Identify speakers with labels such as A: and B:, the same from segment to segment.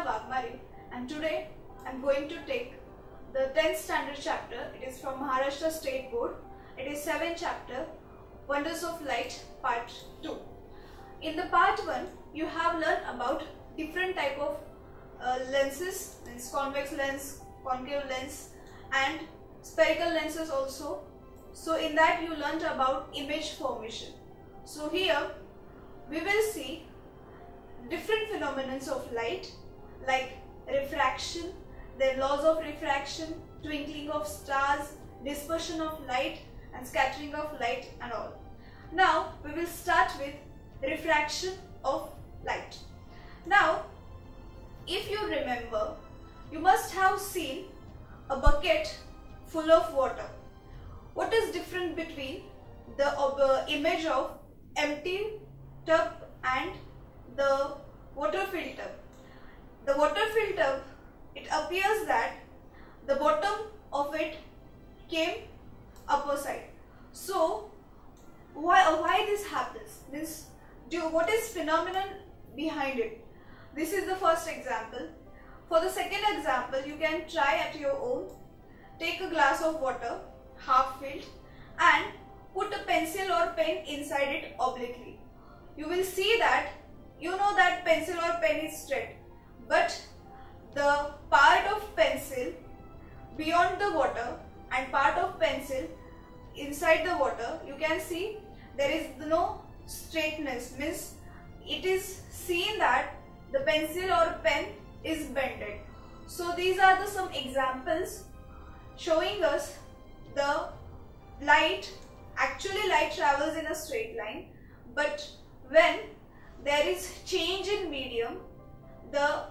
A: Krishna Wagmare, and today I am going to take the 10th standard chapter. It is from Maharashtra State Board. It is 7th chapter, Wonders of Light, part 2. In the part 1, you have learned about different type of lenses, means convex lens, concave lens and spherical lenses also. So in that you learned about image formation. So here we will see different phenomena of light like refraction, the laws of refraction, twinkling of stars, dispersion of light and scattering of light and all. Now we will start with refraction of light. Now if you remember, you must have seen a bucket full of water. What is different between the image of empty tub and the water filled tub? The water filled tub, it appears that the bottom of it came upper side. So why this happens? Means what is phenomenon behind it? This is the first example. For the second example, you can try at your own. Take a glass of water, half filled, and put a pencil or pen inside it obliquely. You will see that, you know that pencil or pen is straight, but the part of pencil beyond the water and part of pencil inside the water, you can see there is no straightness, means it is seen that the pencil or pen is bended. So these are some examples showing us the light. Actually light travels in a straight line, but when there is change in medium, the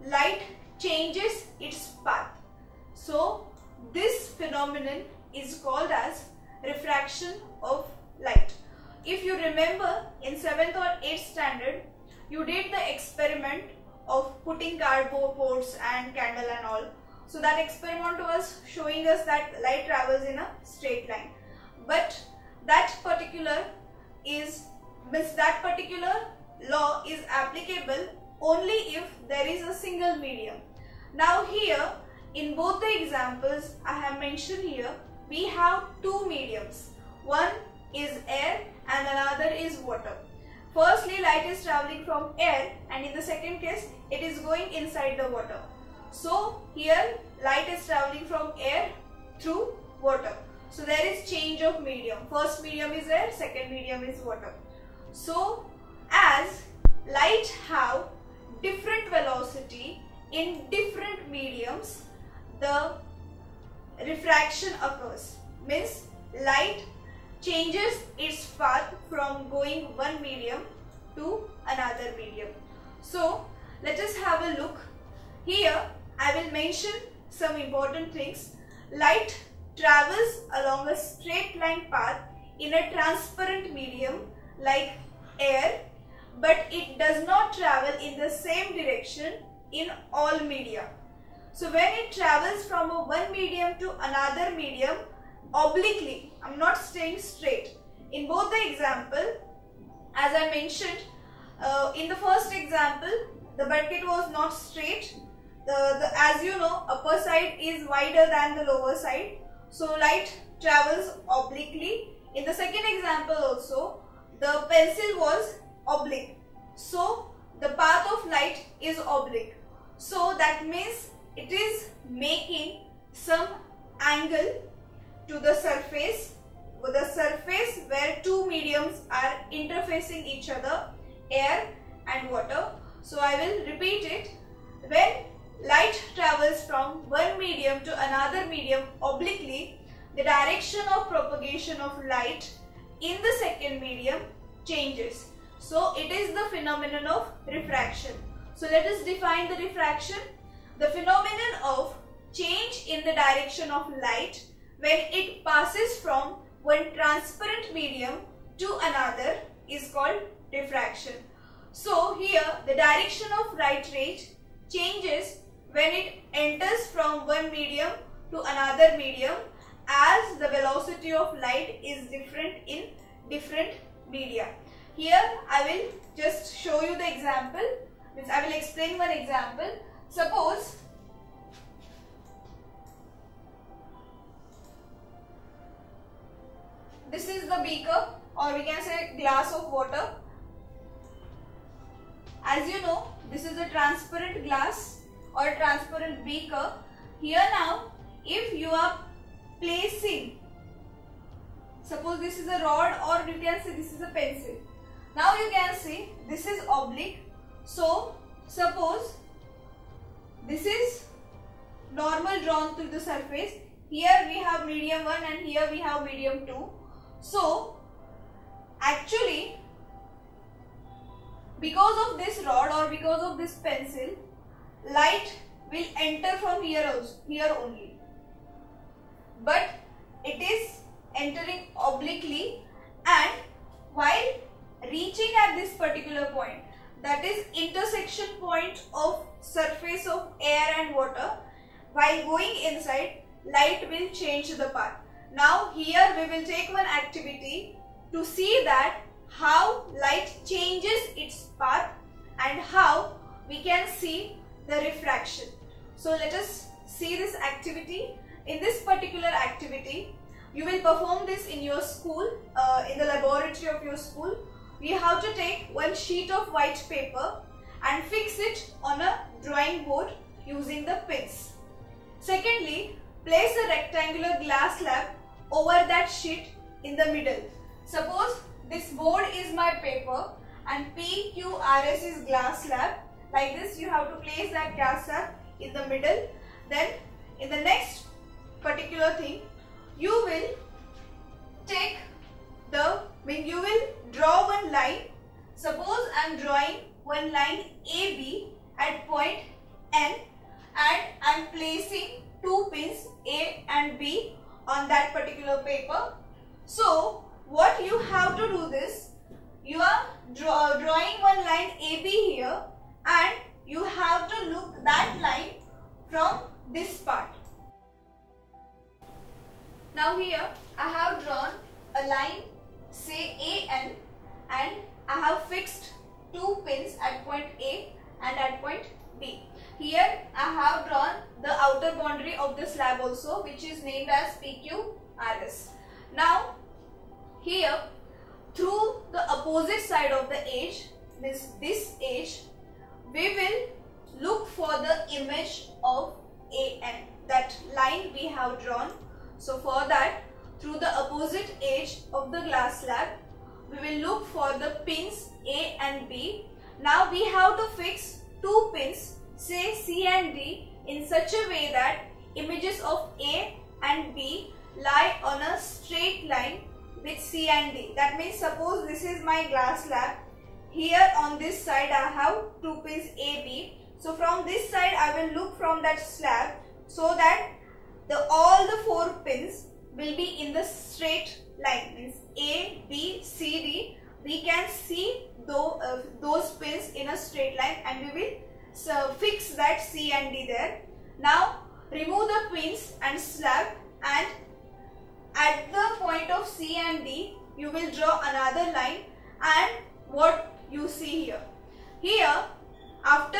A: light changes its path. So this phenomenon is called as refraction of light. If you remember, in 7th or 8th standard, you did the experiment of putting cardboards and candle and all. So that experiment was showing us that light travels in a straight line. But that particular law is applicable only if there is a single medium. Now here, in both the examples I have mentioned here, we have two mediums. One is air and another is water. Firstly, light is traveling from air, and in the second case, it is going inside the water. So here light is traveling from air through water. So there is change of medium. First medium is air, second medium is water. So as light have different velocity in different mediums, the refraction occurs. Means light changes its path from going one medium to another medium. So let us have a look. Here I will mention some important things. Light travels along a straight line path in a transparent medium like air, but it does not travel in the same direction in all media. So when it travels from one medium to another medium obliquely, I am not saying straight. In both the example, as I mentioned, in the first example, the bucket was not straight. As you know, upper side is wider than the lower side. So light travels obliquely. In the second example also, the pencil was oblique. So the path of light is oblique. So that means it is making some angle to the surface where two mediums are interfacing each other, air and water. So I will repeat it. When light travels from one medium to another medium obliquely, the direction of propagation of light in the second medium changes. So it is the phenomenon of refraction. So let us define the refraction. The phenomenon of change in the direction of light when it passes from one transparent medium to another is called refraction. So here the direction of light rays changes when it enters from one medium to another medium, as the velocity of light is different in different media. Here I will just show you the example, means I will explain one example. Suppose this is the beaker, or we can say glass of water. As you know, this is a transparent glass or a transparent beaker. Here now, if you are placing, suppose this is a rod, or you can say this is a pencil. Now you can see this is oblique. So suppose this is normal drawn to the surface. Here we have medium 1 and here we have medium 2. So actually, because of this rod or because of this pencil, light will enter from here only. But it is entering obliquely, and while reaching at this particular point, that is intersection point of surface of air and water, while going inside, light will change the path. Now here we will take one activity to see that how light changes its path and how we can see the refraction. So let us see this activity. In this particular activity, you will perform this in your school, in the laboratory of your school. You have to take one sheet of white paper and fix it on a drawing board using the pins. Secondly, place a rectangular glass slab over that sheet in the middle. Suppose this board is my paper and PQRS is glass slab. Like this, you have to place that glass slab in the middle. Then in the next particular thing, you will draw one line. Suppose I am drawing one line AB at point N, and I am placing two pins A and B on that particular paper. So what you have to do this, you are drawing one line AB here, and you have to look that line from this part. Now here I have drawn a line, say AN, and I have fixed two pins at point A and at point B. Here I have drawn the outer boundary of the slab also, which is named as PQRS. Now here, through the opposite side of the edge, this edge, we will look for the image of AN, that line we have drawn. So for that, through the opposite edge of the glass slab, we will look for the pins A and B. Now we have to fix two pins, say C and D, in such a way that images of A and B lie on a straight line with C and D. That means suppose this is my glass slab. Here on this side I have two pins AB. So from this side I will look from that slab so that all the four pins will be in the straight line. Means A, B, C, D. We can see those pins in a straight line, and we will fix that C and D there. Now remove the pins and slab, and at the point of C and D you will draw another line, and what you see here. Here, after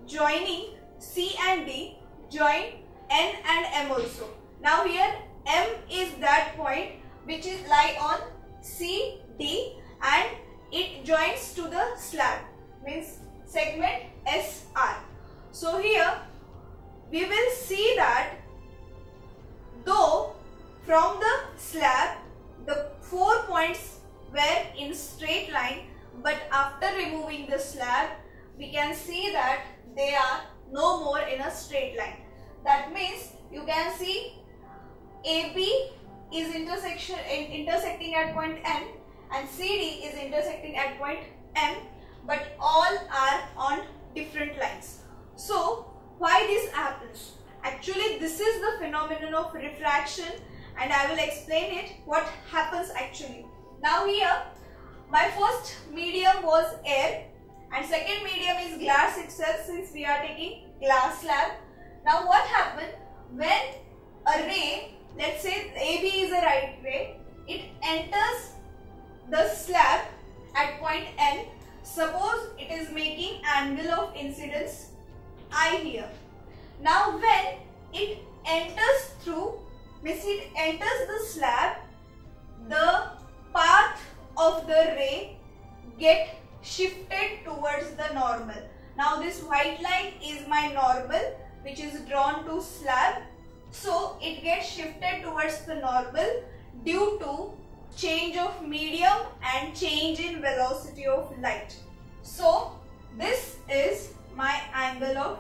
A: joining C and D, join N and M also. Now here M is that point which is lie on C, D, and it joins to the slab, means segment SR. So here we will see that though from the slab the 4 points were in straight line, but after removing the slab we can see that they are no more in a straight line. That means you can see AB is intersecting at point N and CD is intersecting at point M, but all are on different lines. So why this happens? Actually this is the phenomenon of refraction, and I will explain it what happens actually. Now here my first medium was air and second medium is glass itself, since we are taking glass slab. Now what happened when a ray, let's say AB is a right ray, it enters the slab at point N. Suppose it is making angle of incidence I here. Now when it enters through, means it enters the slab, the path of the ray get shifted towards the normal. Now this white line is my normal which is drawn to slab. So it gets shifted towards the normal due to change of medium and change in velocity of light. So this is my angle of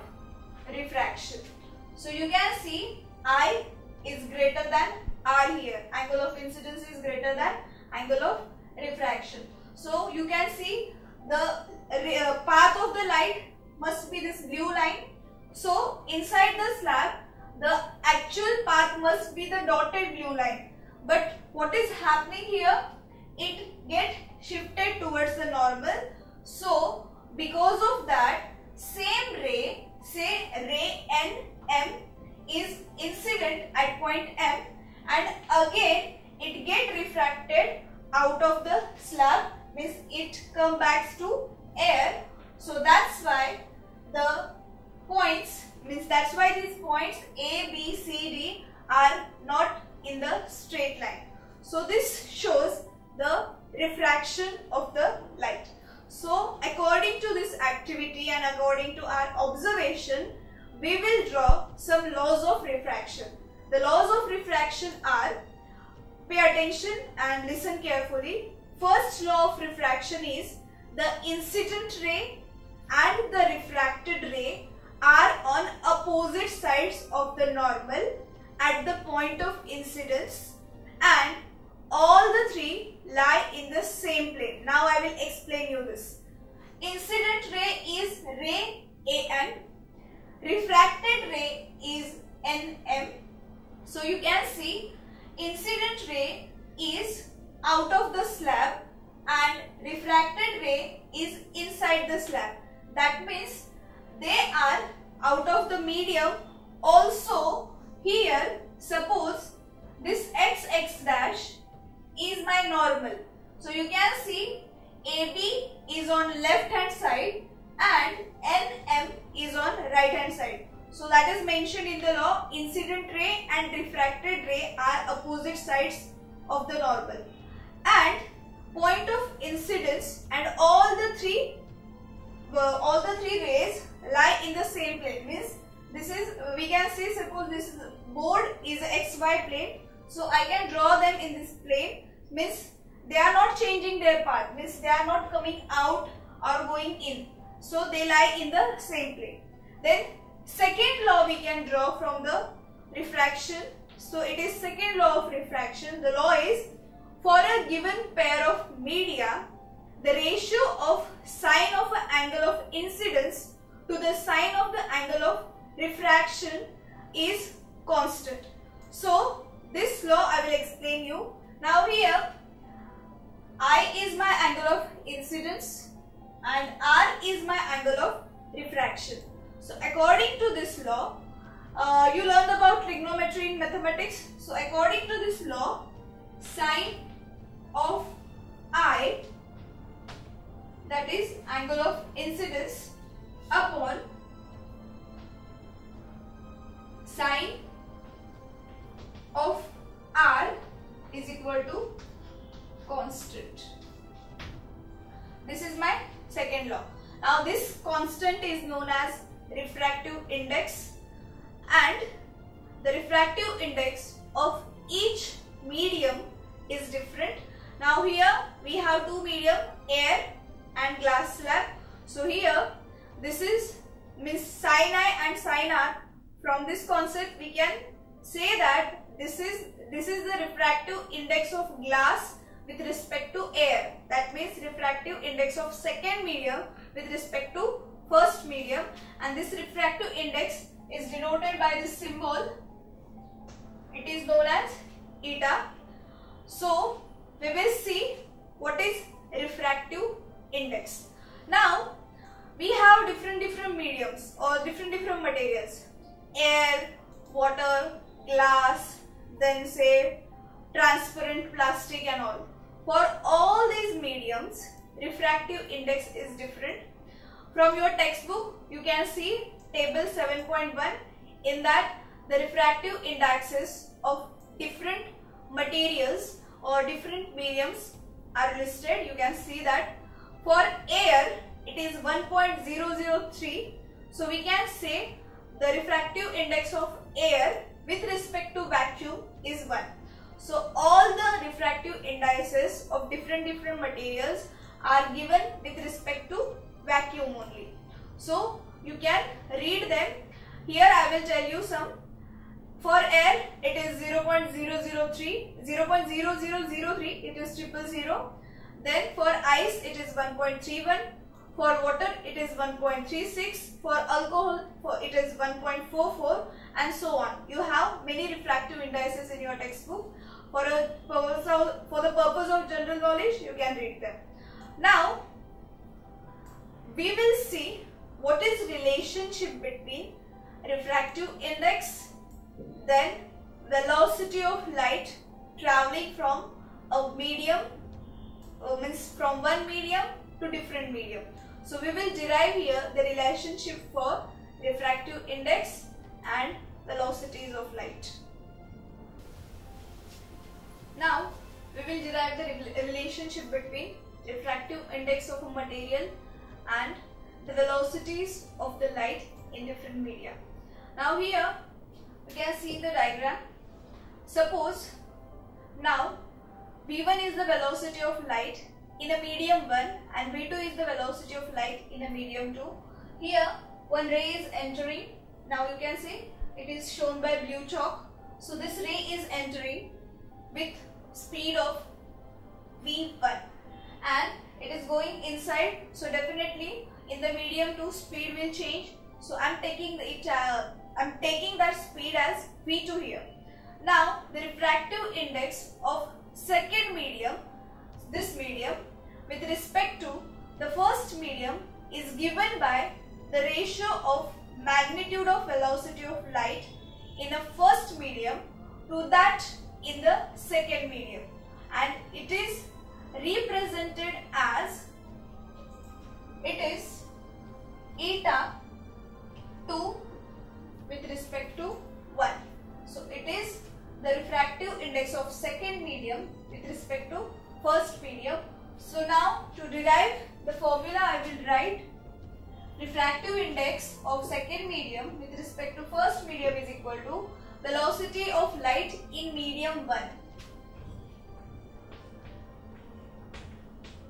A: refraction. So you can see I is greater than R here. Angle of incidence is greater than angle of refraction. So you can see the path of the light must be this blue line. So inside the slab, the actual path must be the dotted blue line. But what is happening here? It gets shifted towards the normal. So because of that, same ray, say ray NM is incident at point M, and again it get refracted out of the slab, means it come back to air. So that's why the points, means that's why these points A, B, C, D are not in the straight line. So this shows the refraction of the light. So according to this activity and according to our observation, we will draw some laws of refraction. The laws of refraction are, pay attention and listen carefully. First law of refraction is the incident ray and the refracted ray are on opposite sides of the normal at the point of incidence, and all the three lie in the same plane. Now I will explain you this. Incident ray is ray AN, refracted ray is NM. So you can see incident ray is out of the slab and refracted ray is inside the slab. That means they are out of the medium. Also here, suppose this XX dash is my normal. So you can see AB is on left hand side and NM is on right hand side. So that is mentioned in the law, incident ray and refracted ray are opposite sides of the normal. And point of incidence and all the three rays lie in the same plane. Means this is, we can say, suppose this board is XY plane. So I can draw them in this plane. Means they are not changing their path. Means they are not coming out or going in. So they lie in the same plane. Then second law we can draw from the refraction. So it is second law of refraction. The law is, for a given pair of media, the ratio of sine of an angle of incidence to the sine of the angle of refraction is constant. So this law I will explain you. Now here I is my angle of incidence and R is my angle of refraction. So according to this law, you learned about trigonometry in mathematics. So according to this law, sine of I, that is angle of incidence, upon sine of R is equal to constant. This is my second law. Now this constant is known as refractive index, and the refractive index of each medium is different. Now here we have two medium, air and glass slab. So here this is, means sin I and sin R. From this concept we can say that this is the refractive index of glass with respect to air. That means refractive index of second medium with respect to first medium, and this refractive index is denoted by this symbol. It is known as eta. So we will see what is refractive index. Now we have different mediums or different materials, air, water, glass, then say transparent plastic and all. For all these mediums, refractive index is different. From your textbook you can see table 7.1. In that the refractive indexes of different materials or different mediums are listed. You can see that for air it is 1.003. So we can say the refractive index of air with respect to vacuum is 1. So all the refractive indices of different materials are given with respect to vacuum only. So you can read them. Here I will tell you some. For air it is 0.003, 0.0003 it is 000. Then for ice it is 1.31. For water it is 1.36. For alcohol it is 1.44, and so on. You have many refractive indices in your textbook. For the purpose of general knowledge, you can read them. Now we will see what is relationship between refractive index, then velocity of light traveling from a medium, means from one medium to different medium. So we will derive here the relationship for refractive index and velocities of light. Now we will derive the relationship between refractive index of a material and the velocities of the light in different media. Now here we can see the diagram. Suppose now V1 is the velocity of light in a medium 1 and V2 is the velocity of light in a medium 2. Here one ray is entering. Now you can see it is shown by blue chalk. So this ray is entering with speed of V1 and it is going inside. So definitely in the medium 2 speed will change. So I am taking that speed as V2 here. Now the refractive index of second medium, this medium, with respect to the first medium is given by the ratio of magnitude of velocity of light in a first medium to that in the second medium, and it is represented as, it is eta 2 with respect to 1. So it is the refractive index of second medium with respect to first medium. So now to derive the formula I will write refractive index of second medium with respect to first medium is equal to velocity of light in medium 1.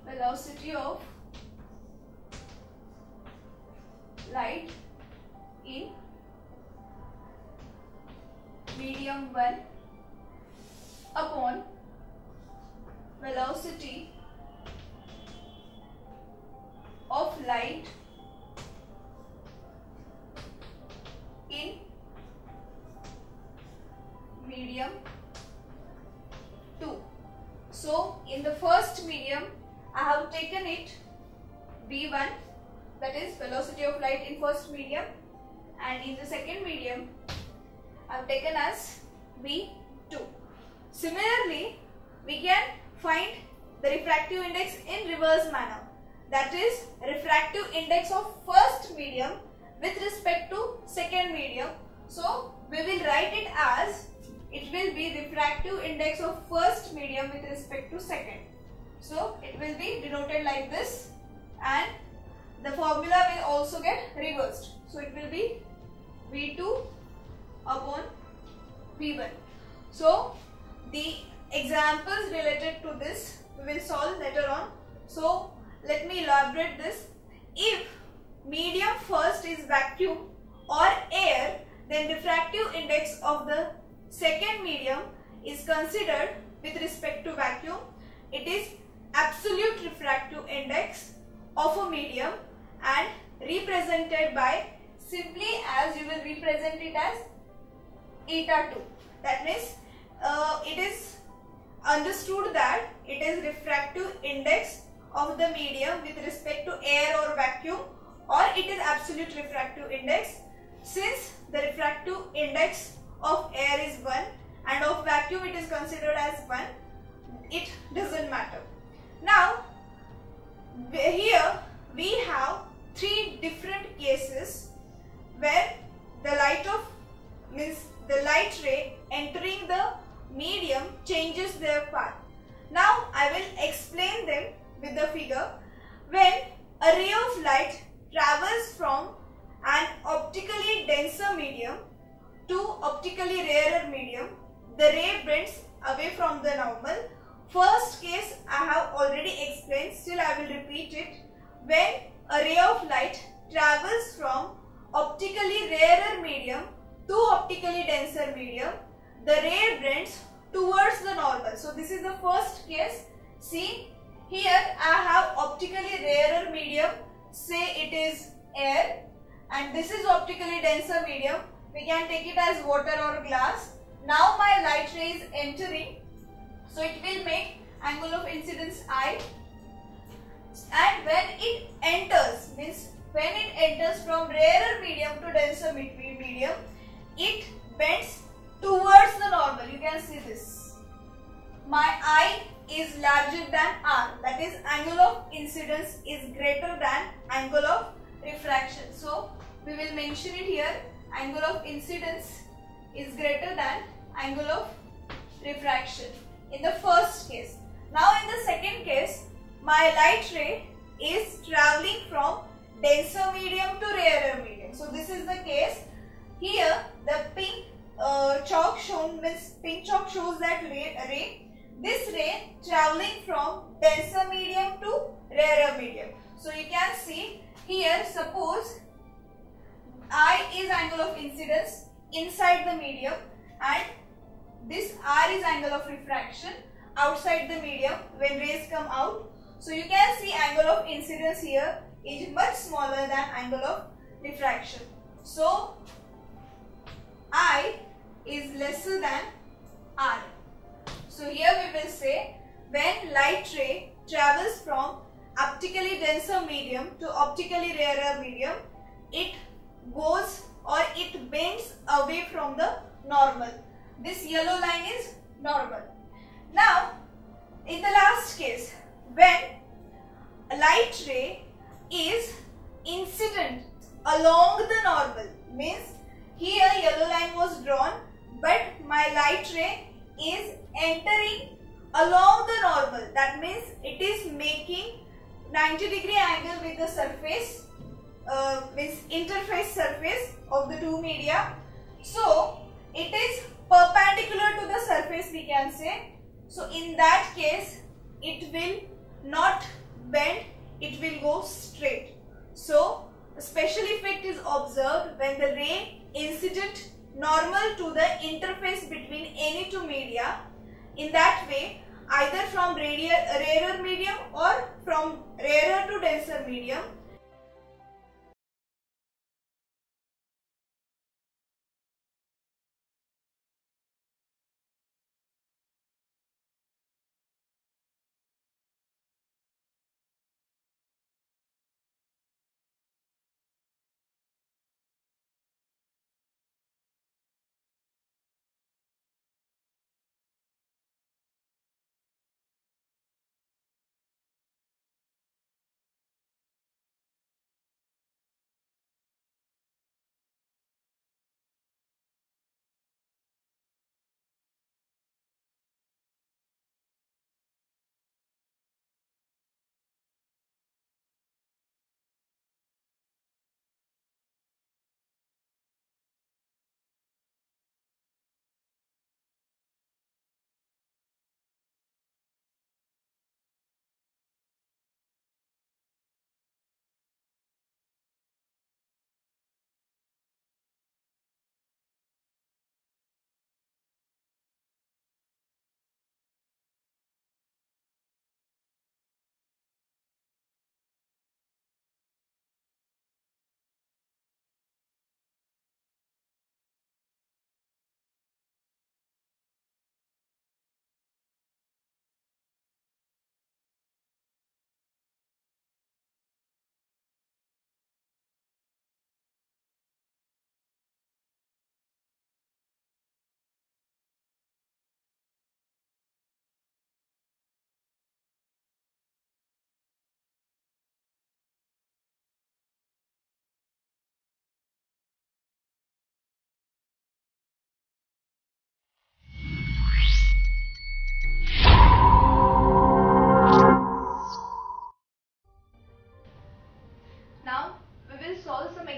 A: Velocity of light in medium 1 upon velocity of light in medium 2. So in the first medium I have taken it V1, that is velocity of light in first medium, and in the second medium I have taken as V2. Similarly, we can find the refractive index in reverse manner, that is refractive index of first medium with respect to second medium. So we will write it as, it will be refractive index of first medium with respect to second. So it will be denoted like this, and the formula will also get reversed. So it will be V2 upon V1. So the examples related to this we will solve later on. So let me elaborate this. If medium first is vacuum or air, then refractive index of the second medium is considered with respect to vacuum. It is absolute refractive index of a medium and represented by, simply as you will represent it as eta 2. That means it is understood that it is refractive index of the medium with respect to air or vacuum, or it is absolute refractive index. Since the refractive index of air is 1 and of vacuum it is considered as 1, it doesn't matter. Now here we have three different cases where the the light ray entering the medium changes their path. Now I will explain them with the figure. When a ray of light travels from an optically denser medium to optically rarer medium, the ray bends away from the normal. First case I have already explained, still I will repeat it. When a ray of light travels from optically rarer medium to optically denser medium, the ray bends towards the normal. So this is the first case. See, here I have optically rarer medium, say it is air, and this is optically denser medium. We can take it as water or glass. Now my light ray is entering, so it will make angle of incidence I, and when it enters, means when it enters from rarer medium to denser medium, it bends towards the normal. You can see this. My I is larger than R, that is angle of incidence is greater than angle of refraction. So we will mention it here, angle of incidence is greater than angle of refraction in the first case. Now in the second case, my light ray is traveling from denser medium to rarer medium. So this is the case. Here the pink chalk shown, means pink chalk shows that ray. This ray traveling from denser medium to rarer medium. So you can see here, suppose I is angle of incidence inside the medium and this R is angle of refraction outside the medium when rays come out. So you can see angle of incidence here is much smaller than angle of refraction. So I is lesser than R. So here we will say when light ray travels from optically denser medium to optically rarer medium, it goes or it bends away from the normal. This yellow line is normal. Now in the last case, when a light ray is incident along the normal, means here yellow line was drawn, but my light ray is entering along the normal. That means it is making 90-degree angle with the surface, means interface surface of the two media. So it is perpendicular to the surface, we can say. So in that case, it will not bend, it will go straight. So a special effect is observed when the ray incident normal to the interface between any two media. In that way, either from rarer medium or from rarer to denser medium,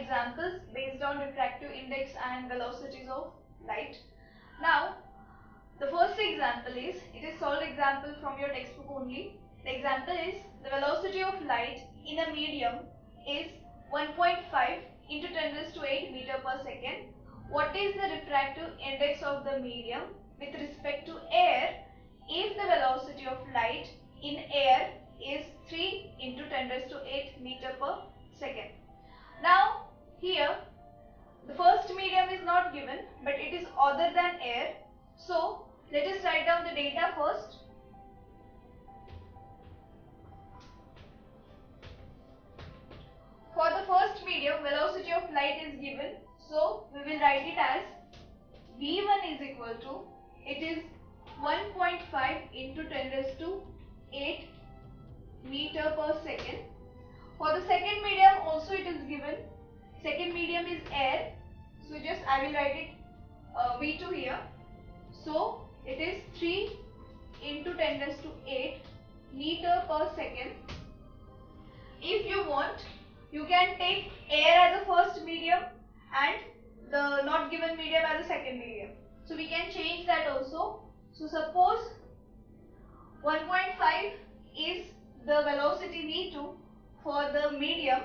A: examples based on refractive index and velocities of light. Now, the first example is, it is solved example from your textbook only. The example is, the velocity of light in a medium is 1.5 into 10 raised to 8 meter per second. What is the refractive index of the medium with respect to air if the velocity of light in air is 3 into 10 raised to 8 meter per second. Now here the first medium is not given, but it is other than air. So let us write down the data first. For the first medium, velocity of light is given. So we will write it as V1 is equal to, it is 1.5 into 10 raised to 8 meter per second. For the second medium also it is given. Second medium is air. So just I will write it V2 here. So it is 3 into 10 raised to 8 meter per second. If you want, you can take air as a first medium and the not given medium as a second medium. So we can change that also. So suppose 1.5 is the velocity V2 for the medium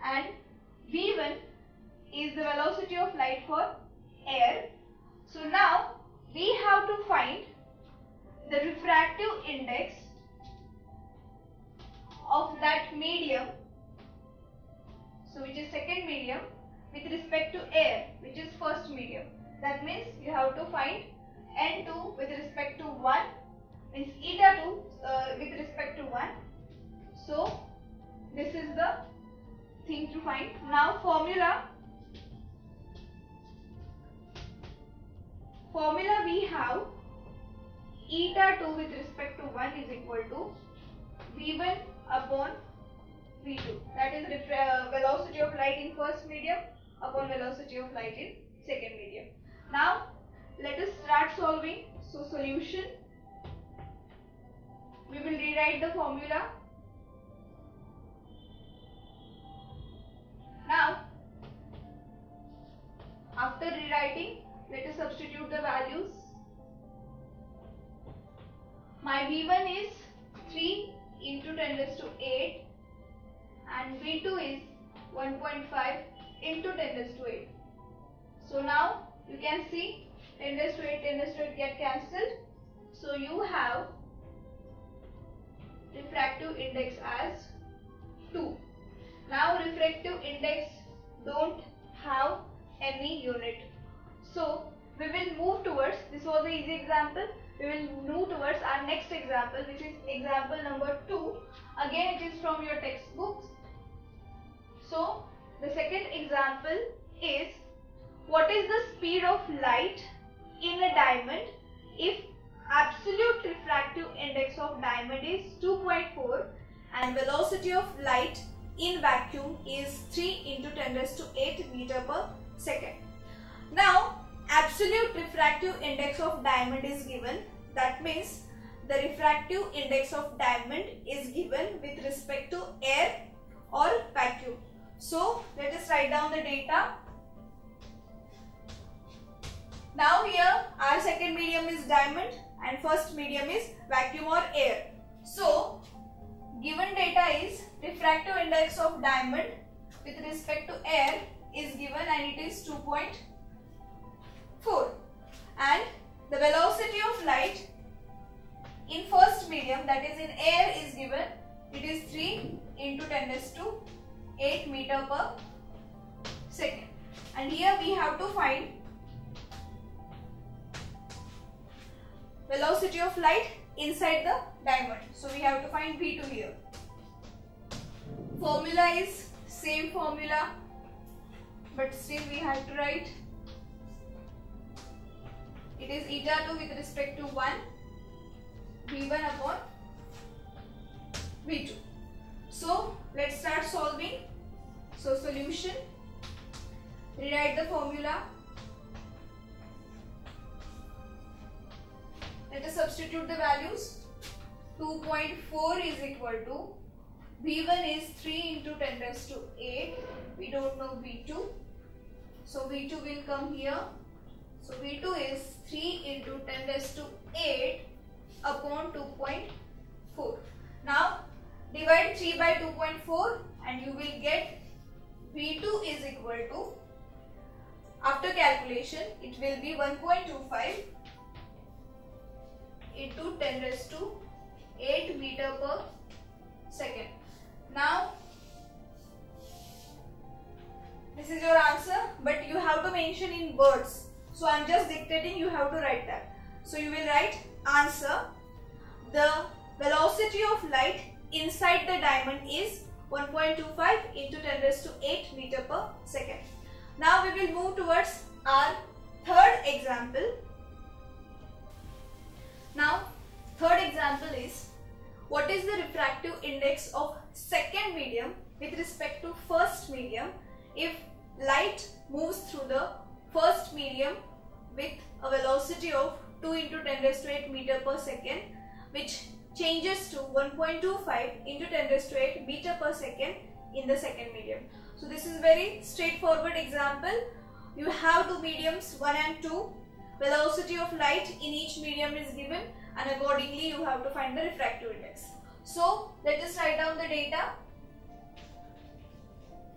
A: and V1 is the velocity of light for air. So now we have to find the refractive index of that medium, so which is second medium, with respect to air, which is first medium. That means you have to find N2 with respect to 1, means eta 2 with respect to 1. So this is the thing to find. Now formula we have eta 2 with respect to 1 is equal to V1 upon V2. That is velocity of light in first medium upon velocity of light in second medium. Now let us start solving. So solution, we will rewrite the formula. Now after rewriting, let us substitute the values. My V1 is 3 into 10 raised to 8 and V2 is 1.5 into 10 raised to 8. So now you can see 10 raised to 8, 10 raised to 8 get cancelled. So you have refractive index as 2. Now refractive index don't have any unit. So we will move towards, this was the easy example, we will move towards our next example, which is example number 2. Again it is from your textbooks. So the second example is, what is the speed of light in a diamond if absolute refractive index of diamond is 2.4 and velocity of light in vacuum is 3 into 10 raised to 8 meter per second. Now absolute refractive index of diamond is given. That means the refractive index of diamond is given with respect to air or vacuum. So let us write down the data. Now here our second medium is diamond and first medium is vacuum or air. So given data is refractive index of diamond with respect to air is given and it is 2.4, and the velocity of light in first medium, that is in air, is given, it is 3 into 10 raised to 8 meter per second. And here we have to find velocity of light inside the diamond. So we have to find V2 here. Formula is same formula, but still we have to write, it is eta 2 with respect to 1, V1 upon V2. So let's start solving. So solution, rewrite the formula. Let us substitute the values. 2.4 is equal to V1 is 3 into 10 raised to 8. We don't know V2. So V2 will come here. So V2 is 3 into 10 raised to 8 upon 2.4. Now divide 3 by 2.4 and you will get V2 is equal to, after calculation, it will be 1.25 into 10 raised to 8 meter per second. Now this is your answer, but you have to mention in words. So I am just dictating, you have to write that. So you will write answer. The velocity of light inside the diamond is 1.25 into 10 raised to 8 meter per second. Now we will move towards our third example. Now third example is, what is the refractive index of second medium with respect to first medium if light moves through the first medium with a velocity of 2 into 10 raised to 8 meter per second, which changes to 1.25 into 10 raised to 8 meter per second in the second medium. So this is very straightforward example. You have two mediums 1 and 2. Velocity of light in each medium is given and accordingly you have to find the refractive index. So let us write down the data.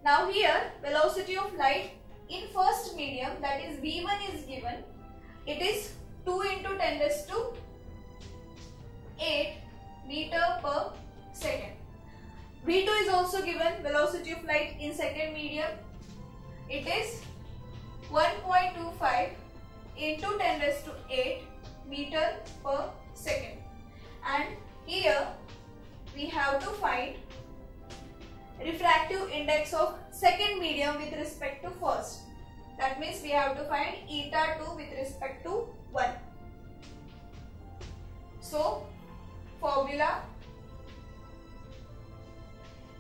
A: Now here velocity of light in first medium, that is V1 is given. It is 2 into 10 raised to 8 meter per second. V2 is also given, velocity of light in second medium. It is 1.25 into 10 raised to 8 meter per second. And here we have to find refractive index of second medium with respect to first. That means we have to find eta 2 with respect to 1. So formula,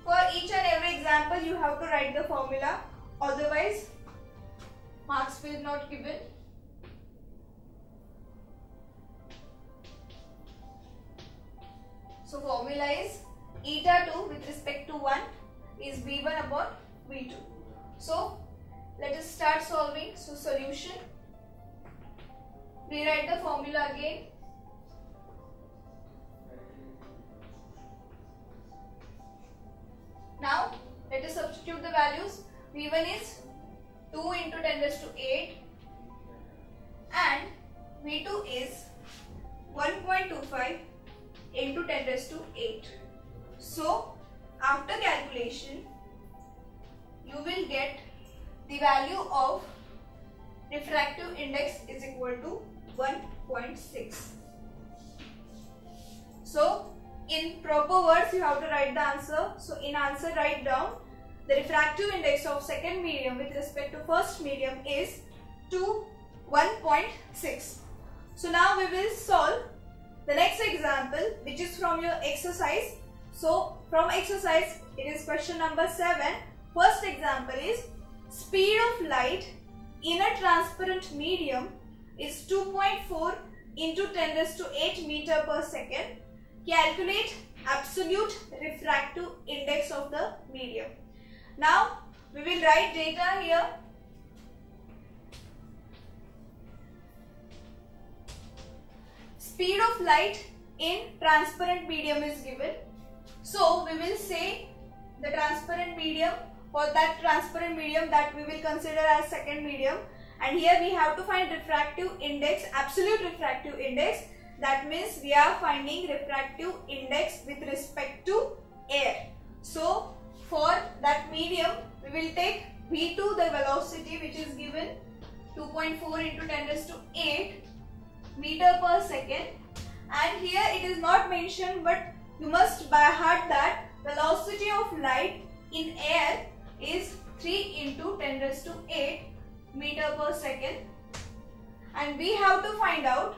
A: for each and every example you have to write the formula, otherwise marks will not given. So formula is eta 2 with respect to 1 is V1 upon V2. So let us start solving. So solution, we write the formula again. Now let us substitute the values. V1 is 2 into 10 raised to 8 and V2 is 1.25 into 10 raised to 8. So after calculation you will get the value of refractive index is equal to 1.6. So in proper words you have to write the answer. So in answer write down the refractive index of second medium with respect to first medium is 1.6. So now we will solve the next example, which is from your exercise. So from exercise it is question number 7. First example is, speed of light in a transparent medium is 2.4 into 10 raised to 8 meter per second. Calculate absolute refractive index of the medium. Now we will write data here. Speed of light in transparent medium is given. So we will say the transparent medium, for that transparent medium that we will consider as second medium, and here we have to find refractive index, absolute refractive index. That means we are finding refractive index with respect to air. So for that medium we will take V2, the velocity which is given 2.4 into 10 raised to 8 meter per second, and here it is not mentioned, but you must by heart that velocity of light in air is 3 into 10 raised to 8 meter per second, and we have to find out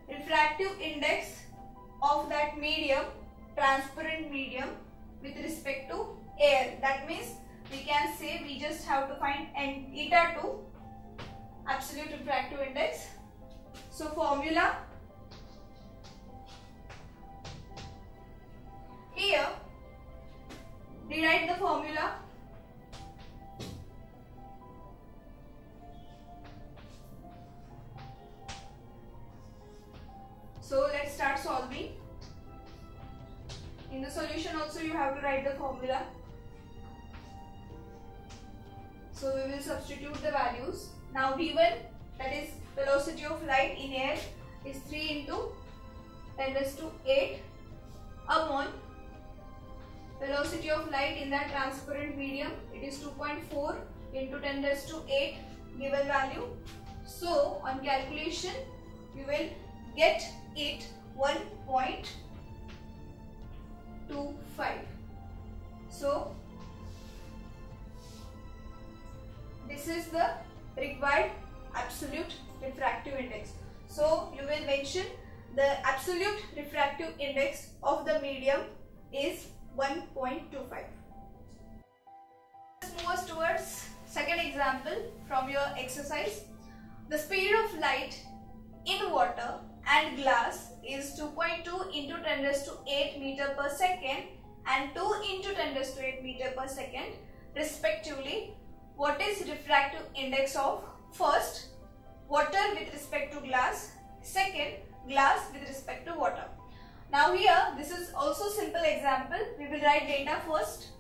A: refractive index of that medium, transparent medium, with respect to air. That means we can say we just have to find eta 2, absolute refractive index. So formula, In the solution also you have to write the formula. So we will substitute the values. Now V1, that is velocity of light in air, is 3 into 10 raised to 8 upon velocity of light in that transparent medium, it is 2.4 into 10 raised to 8 given value. So on calculation you will get it 1.25. So this is the required absolute refractive index. So you will mention the absolute refractive index of the medium is 1.25. Let's move us towards second example from your exercise. The speed of light in water and glass is 2.2 into 10 raised to 8 meter per second and 2 into 10 raised to 8 meter per second respectively. What is refractive index of first water with respect to glass, second glass with respect to water. Now here this is also simple example. We will write data first.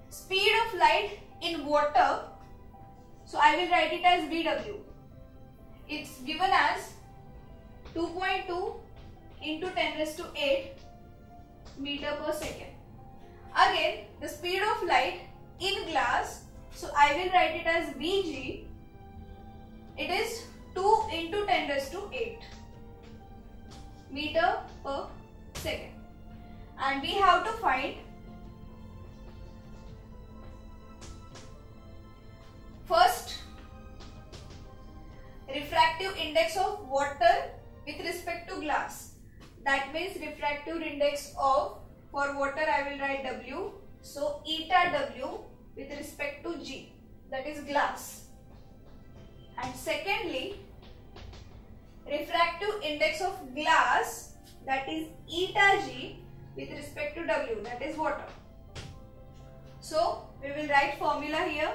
A: Speed of light in water, so I will write it as VW. It's given as 2.2 into 10 raised to 8 meter per second. Again, the speed of light in glass, so I will write it as Vg. It is 2 into 10 raised to 8 meter per second. And we have to find first refractive index of water with respect to glass. That means refractive index of, for water I will write W. So eta W with respect to G, that is glass. And secondly, refractive index of glass, that is eta G with respect to W, that is water. So we will write formula here.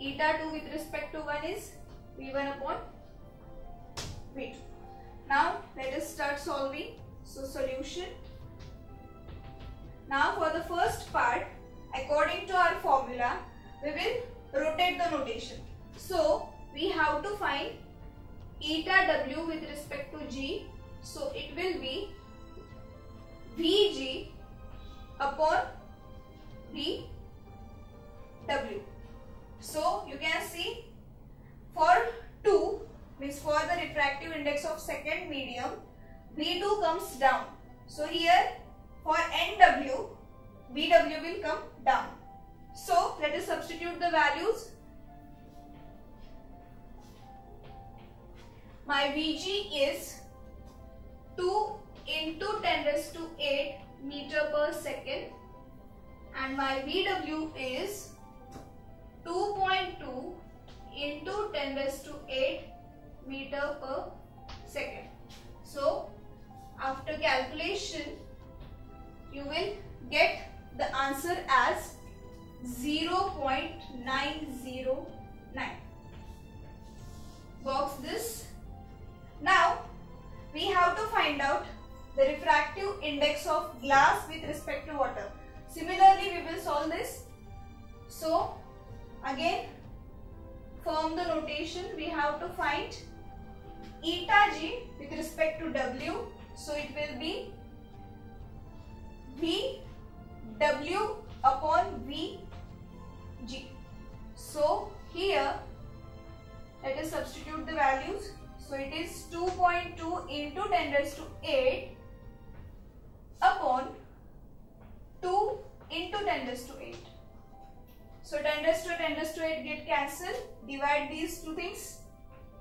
A: Eta 2 with respect to 1 is V1 upon V2. Now let us start solving. So solution. Now for the first part, according to our formula, we will rotate the notation. So we have to find eta W with respect to G. So it will be Vg upon Vw. So you can see for 2 means for the refractive index of second medium, V2 comes down. So here for NW, VW will come down. So let us substitute the values. My Vg is 2 into 10 raised to 8 meter per second and my VW is 2.2 into 10 raised to 8 meter per second. So after calculation you will get the answer as 0.909. Box this. Now we have to find out the refractive index of glass with respect to water. Similarly we will solve this. So again, form the notation. We have to find eta G with respect to W. So it will be VW upon Vg. So here let us substitute the values. So it is 2.2 into 10 raised to 8 upon 2 into 10 raised to 8. So 10 raised to 10 raised to 8 get cancelled. Divide these two things.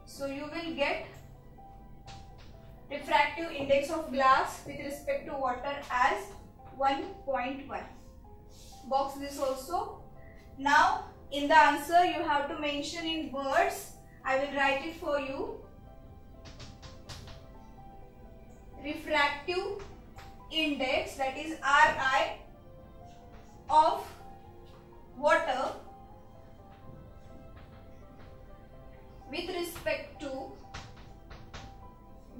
A: So you will get refractive index of glass with respect to water as 1.1. Box this also. Now in the answer you have to mention in words. I will write it for you. Refractive index, that is Ri, of water with respect to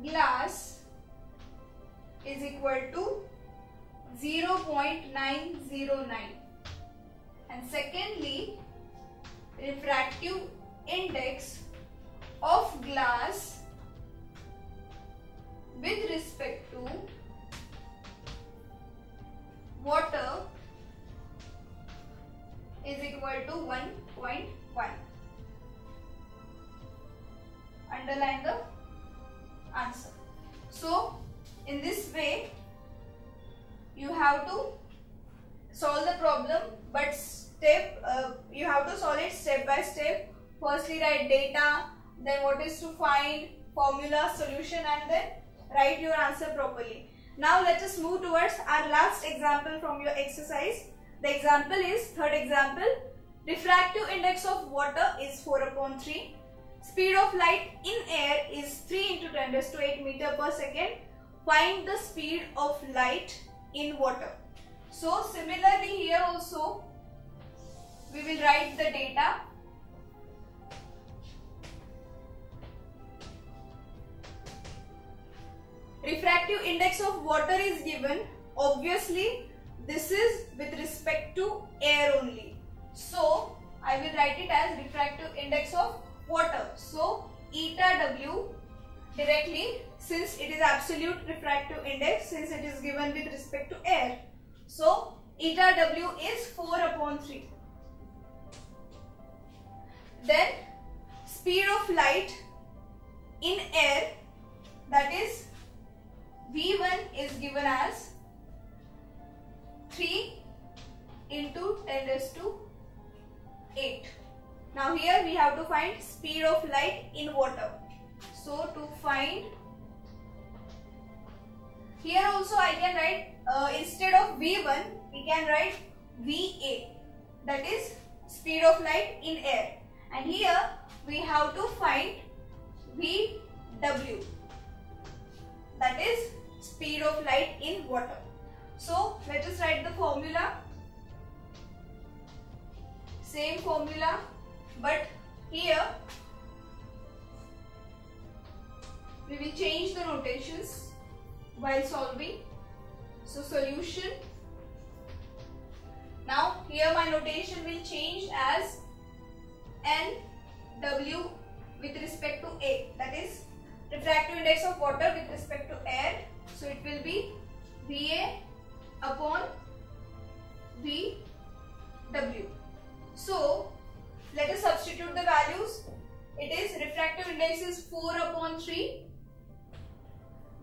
A: glass is equal to 0.909, and secondly, refractive index of glass with respect to water is equal to 1.1. Underline the answer. So in this way you have to solve the problem, but you have to solve it step by step. Firstly write data, then what is to find, formula, solution, and then write your answer properly. Now let us move towards our last example from your exercise. The example is, third example, refractive index of water is 4/3. Speed of light in air is 3 into 10 raised to 8 meter per second. Find the speed of light in water. So similarly here also we will write the data. Refractive index of water is given. Obviously this is with respect to air only. So I will write it as refractive index of water. So eta W directly, since it is absolute refractive index, since it is given with respect to air. So eta W is 4/3. Then speed of light in air, that is V1 is given as 3 into 10 raised to 8. Now here we have to find speed of light in water. So to find, here also I can write instead of V1 we can write VA, that is speed of light in air, and here we have to find VW, that is speed of light in water. So let us write the formula. Same formula, but here we will change the notations while solving. So solution. Now here my notation will change as NW with respect to A, that is refractive index of water with respect to air. So it will be VA upon VW. So let us substitute the values. It is refractive index is 4/3.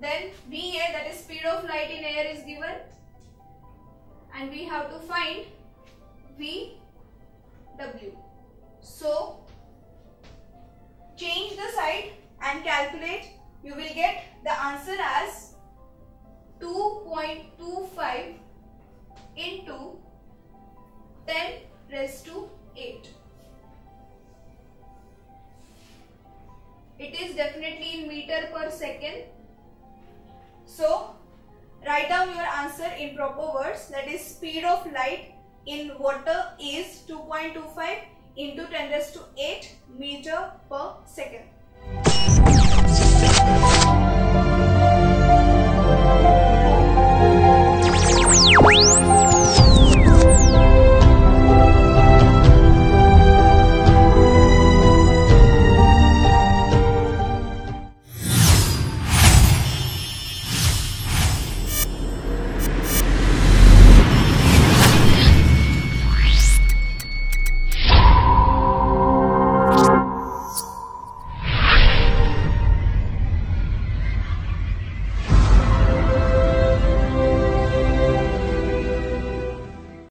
A: Then VA, that is speed of light in air, is given, and we have to find VW. So change the side and calculate. You will get the answer as 2.25 into 10 raised to 8. It is definitely in meter per second. So write down your answer in proper words, that is speed of light in water is 2.25 into 10 raised to 8 meter per second.